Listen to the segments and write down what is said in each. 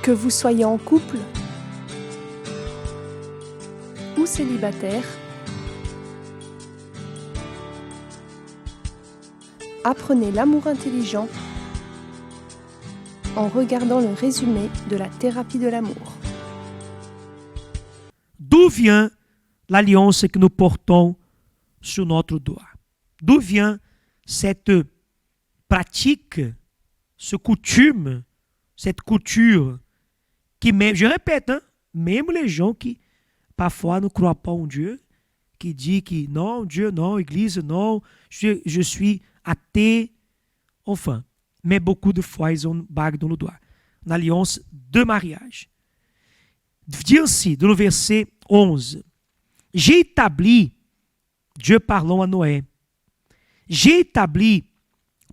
Que vous soyez en couple ou célibataire, apprenez l'amour intelligent en regardant le résumé de la thérapie de l'amour. D'où vient l'alliance que nous portons sur notre doigt? D'où vient cette pratique, ce coutume, cette couture qui même, je répète, même les gens qui parfois ne croient pas en Dieu, qui disent que non, Dieu non, Église non, je suis athée, enfin, mais beaucoup de fois ils ont bague dans le doigt, une alliance de mariage. Dit ainsi, dans le verset 11, j'ai établi, Dieu parlant à Noé, j'ai établi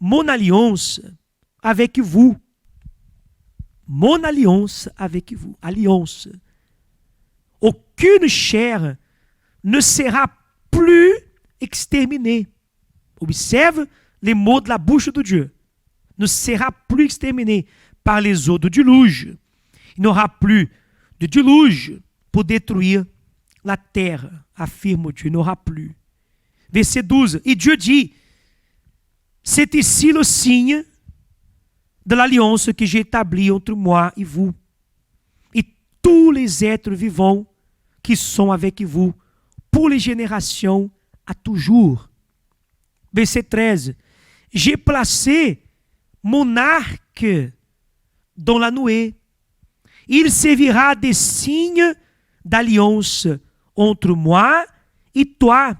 mon alliance avec vous. Mon alliance avec vous. Alliance. Aucune chair ne sera plus exterminée. Observe les mots de la bouche de Dieu. Ne sera plus exterminée par les eaux du déluge. Il n'y aura plus de déluge pour détruire la terre, affirme Dieu. Il n'y aura plus. Verset 12. Et Dieu dit, c'est ici le signe de l'alliance que j'ai établie entre moi et vous, et tous les êtres vivants qui sont avec vous, pour les générations à toujours. Verset 13. J'ai placé mon arc dans la nuée. Il servira de signe d'alliance entre moi et toi.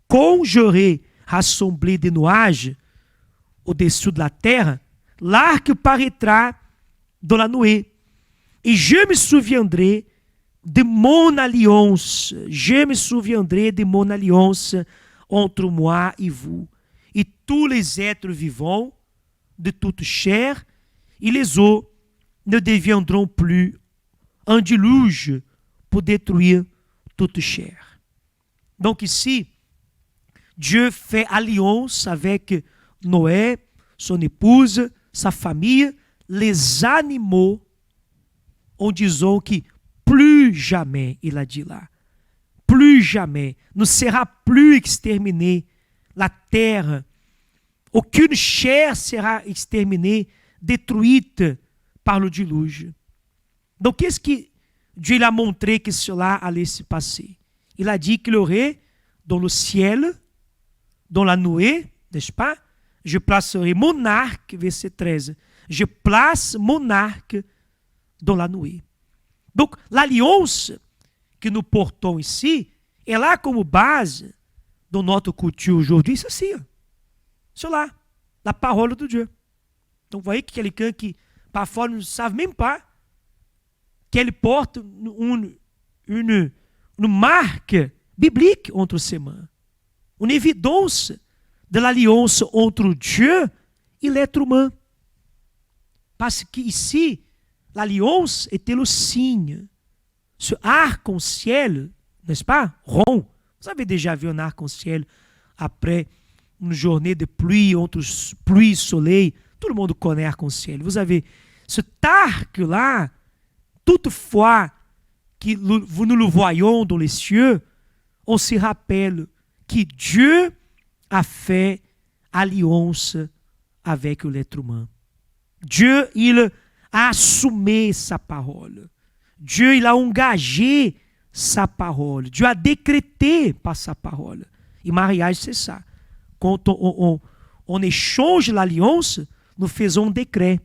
Quand j'aurai rassemblé des nuages au-dessus de la terre, l'arc paraîtra dans la nuée. Et je me souviendrai de mon alliance. Je me souviendrai de mon alliance entre moi et vous. Et tous les êtres vivants de toute chair et les eaux ne deviendront plus un déluge pour détruire toute chair. Donc ici, Dieu fait alliance avec Noé, son épouse, sa famille, les animaux, en disant que plus jamais, il a dit là, plus jamais ne sera plus exterminée la terre, aucune chair sera exterminée, détruite par le déluge. Donc qu'est-ce que Dieu a montré que cela allait se passer? Il a dit qu'il aurait dans le ciel, dans la nuée, n'est-ce pas? Je placerai mon arc, verset 13. Je place mon arc dans la nuée. Donc, l'alliance que nous portons ici, est là comme base dans notre culture aujourd'hui, c'est assim. C'est là, la parole de Dieu. Donc, vous voyez que quelqu'un qui, parfois, ne savent même pas qu'elle porte une marque biblique entre ses mains. Une évidence de l'alliance entre Dieu et l'être humain. Parce que ici, l'alliance était le signe. Ce arc-en-ciel, n'est-ce pas, rond. Vous avez déjà vu un arc-en-ciel après une journée de pluie, entre pluie et soleil. Tout le monde connaît arc-en-ciel. Vous avez cet arc-là, toutefois que nous le voyons dans les cieux, on se rappelle que Dieu a fait alliance avec l'être humain. Dieu, il a assumé sa parole. Dieu, il a engagé sa parole. Dieu a décrété par sa parole. Et mariage, c'est ça. Quand on échange l'alliance, nous faisons un décret.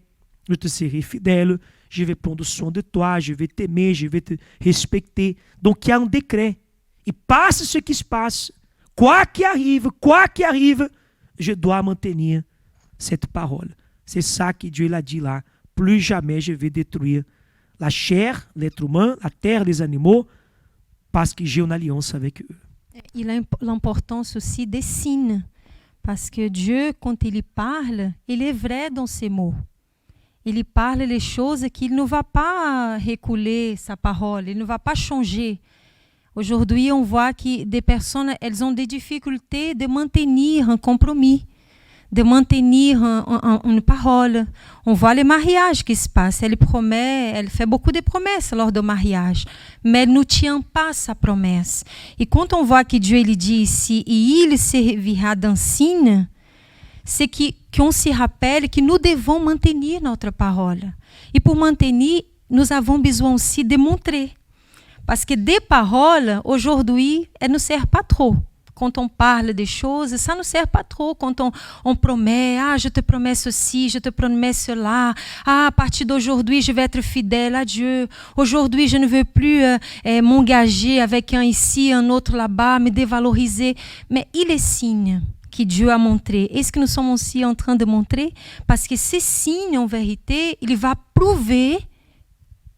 Je te serai fidèle, je vais prendre soin de toi, je vais t'aimer, je vais te respecter. Donc, il y a un décret. Et passe ce qui se passe. Quoi qu'il arrive, je dois maintenir cette parole. C'est ça que Dieu l'a dit là. Plus jamais je vais détruire la chair, l'être humain, la terre, les animaux, parce que j'ai une alliance avec eux. Il a l'importance aussi des signes, parce que Dieu, quand il parle, il est vrai dans ses mots. Il parle les choses qu'il ne va pas reculer sa parole, il ne va pas changer. Aujourd'hui, on voit que des personnes, elles ont des difficultés de maintenir un compromis. de maintenir une parole. On voit les mariages qui se passent. Elle fait beaucoup de promesses lors do mariage, mais elle ne tient pas sa promesse. Et quand on voit que Dieu ele disse, e il servira d'ensina, c'est qu'on se rappelle que nous devons maintenir notre parole. Et pour maintenir, nous avons besoin aussi de montrer. Parce que des paroles, aujourd'hui, elles ne servent pas trop. Quand on parle des choses, ça ne sert pas trop. Quand on promet, je te promets ceci, je te promets cela. À partir d'aujourd'hui, je vais être fidèle à Dieu. Aujourd'hui, je ne veux plus m'engager avec un ici, un autre là-bas, me dévaloriser. Mais il est signe que Dieu a montré. Est-ce que nous sommes aussi en train de montrer? Parce que ces signes, en vérité, il va prouver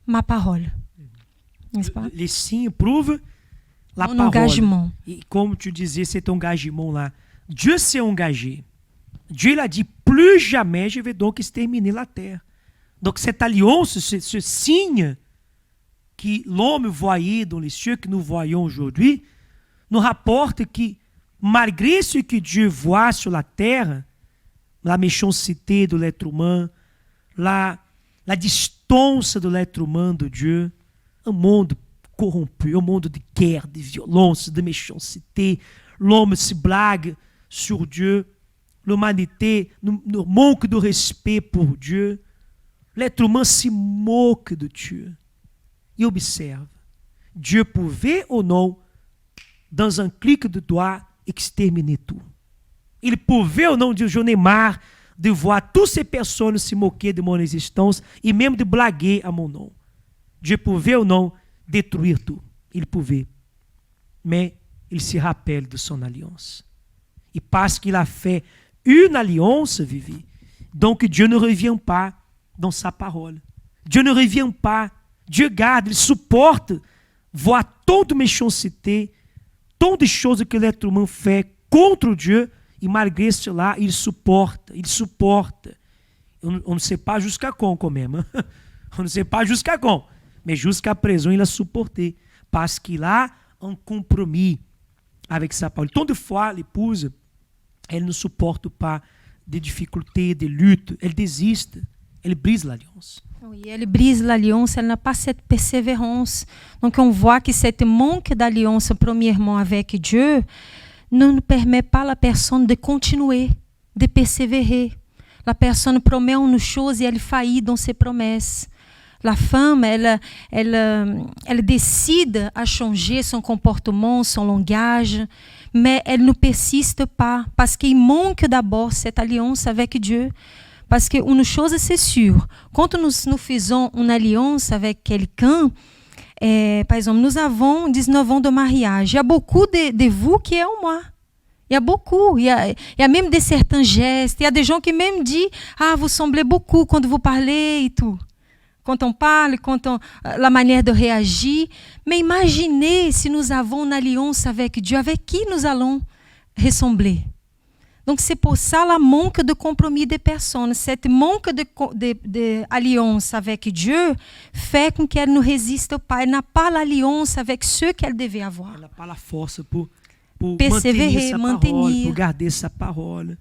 ma parole. N'est-ce pas? Les signes prouvent la Mon engagement. Et comme tu disais, cet engagement-là, Dieu s'est engagé. Dieu il a dit, plus jamais je vais donc exterminer la terre. Donc cette alliance, ce signe que l'homme voyait dans les cieux, que nous voyons aujourd'hui, nous rapporte que malgré ce que Dieu voit sur la terre, la méchanceté de l'être humain, la distância de l'être humain de Dieu, un monde corrompu, um mundo de guerra, de violência, de méchanceté. L'homme se blague sur Dieu. L'humanité no manque de respect pour Dieu. L'être humain se moque de Dieu. E observe. Dieu pouvait ou non, dans un clic de doigt, exterminer tout. Il pouvait ou non, j'en ai marre de voir toutes ces personnes se moquer de mon existence e même de blaguer à mon nom. Dieu pouvait ou non détruire tout. Il pouvait. Mais il se rappelle de son alliance. Et parce qu'il a fait une alliance, Vivi, donc Dieu ne revient pas dans sa parole. Dieu ne revient pas. Dieu garde, il supporte, voit tant de méchanceté, tant de choses que l'être humain fait contre Dieu, et malgré cela, il supporte, il supporte. On ne sait pas jusqu'à quand même. On ne sait pas jusqu'à quand. Mais jusqu'à présent, il a supporté. Parce qu'il a un compromis avec sa parole. Tant de fois, l'épouse, elle ne supporte pas des difficultés, des luttes. Elle désiste. Elle brise l'alliance. Oui, elle brise l'alliance, elle n'a pas cette persévérance. Donc on voit que cette manque d'alliance, premièrement avec Dieu, ne permet pas à la personne de continuer, de persévérer. La personne promet une chose et elle faillit dans ses promesses. La femme, elle décide à changer son comportement, son langage, mais elle ne persiste pas parce qu'il manque d'abord cette alliance avec Dieu. Parce qu'une chose c'est sûr, quand nous faisons une alliance avec quelqu'un, par exemple, nous avons 19 ans de mariage. Il y a beaucoup de vous qui est en moi. Il y a beaucoup. Il y a même de certains gestes. Il y a des gens qui même disent « vous semblez beaucoup quand vous parlez et tout ». Quand on parle, la manière de réagir. Mais imaginez si nous avons une alliance avec Dieu, avec qui nous allons ressembler. Donc c'est pour ça le manque de compromis des personnes. Cette manque de alliance avec Dieu fait com qu'elle ne résiste pas. Elle n'a pas l'alliance avec ceux qu'elle devait avoir. Elle n'a pas la force pour persévérer, mantenir, pour garder sa parole.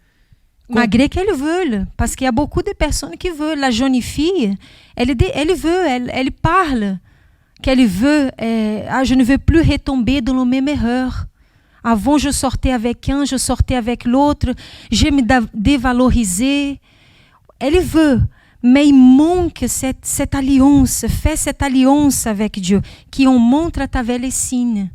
Malgré qu'elle veuille, parce qu'il y a beaucoup de personnes qui veulent. La jeune fille, elle veut, elle parle qu'elle veut, je ne veux plus retomber dans la même erreur. Avant, je sortais avec un, je sortais avec l'autre, je me dévalorisais. Elle veut, mais il manque cette alliance, fait cette alliance avec Dieu, qui on montre à travers les signes.